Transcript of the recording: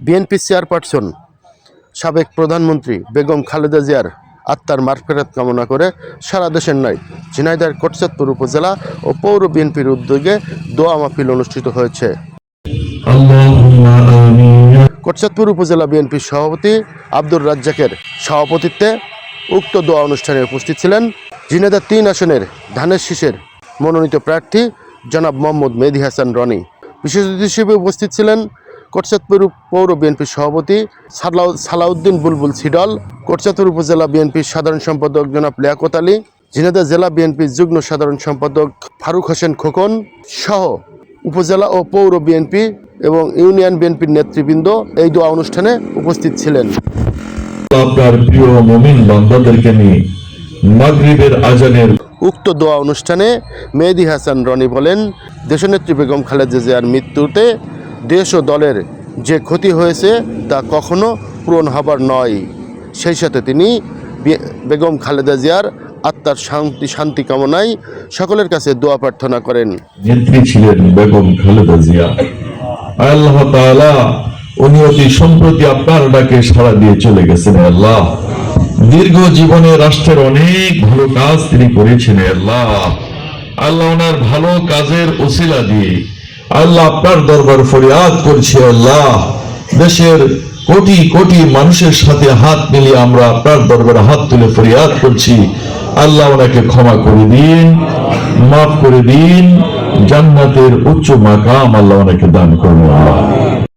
BNP chairperson সাবেক প্রধানমন্ত্রী বেগম খালেদা জিয়ার আত্মার মাগফিরাত কামনা করে সারা দেশের নয় ঝিনাইদহের কোটচাঁদপুর উপজেলা ও পৌর বিএনপির উদ্যোগে দোয়া মাহফিল অনুষ্ঠিত হয়েছে। কোটচাঁদপুর উপজেলা বিএনপির সভাপতি আব্দুর রাজ্জাকের সভাপতিত্বে উক্ত দোয়া অনুষ্ঠানে উপস্থিত ছিলেন ঝিনাইদহ 3 আসনের ধানের শীষের মনোনীত প্রার্থী জনাব মোহাম্মদ মেহেদী হাসান রনি। বিশেষ অতিথি হিসেবে উপস্থিত ছিলেন কোটচাঁদপুর পৌর বিএনপির সভাপতি সালাউদ্দিন বুলবুল সিডল, কোটচাঁদপুর উপজেলা বিএনপির সাধারণ সম্পাদক জনাব লিয়াকত আলী, ঝিনাইদহ জেলা বিএনপির যুগ্ম সাধারণ সম্পাদক ফারুক হোসেন খোকন সহ উপজেলা ও পৌর বিএনপি এবং ইউনিয়ন বিএনপির নেতৃবৃন্দ এই দোয়া অনুষ্ঠানে উপস্থিত ছিলেন। আপনার প্রিয় মুমিন বান্দাদেরকে নিয়ে মাগরিবের আজানের উক্ত দোয়া অনুষ্ঠানে মেহেদী হাসান রনি বলেন, দেশনেত্রী বেগম খালেদা জিয়ার মৃত্যুতে দেশ ও দলের যে ক্ষতি হয়েছে তা কখনো পূরণ হবার নয়। সেই সাথে তিনি বেগম খালেদা জিয়ার আত্মার শান্তি কামনায় সকলের কাছে দোয়া প্রার্থনা করেন। নেত্রী ছিলেন বেগম খালেদা জিয়া। আল্লাহ তাআলা উনি অতি সম্প্রতি আপনার ডাকে সাড়া দিয়ে চলে গেছেন। আল্লাহ দীর্ঘ জীবনে রাষ্ট্রের অনেক ভালো কাজ তিনি করেছেন। আল্লাহ আল্লাহ ওনার ভালো কাজের ওসিলা দিয়ে আল্লাহ আপনার দরবার ফরিয়াদ করছি। আল্লাহ দেশের কোটি কোটি মানুষের সাথে হাত মিলিয়ে আমরা আপনার দরবারে হাত তুলে ফরিয়াদ করছি। আল্লাহ ওনাকে ক্ষমা করে দিন, মাফ করে দিন, জান্নাতের উচ্চ মাকাম আল্লাহ ওনাকে দান করুন।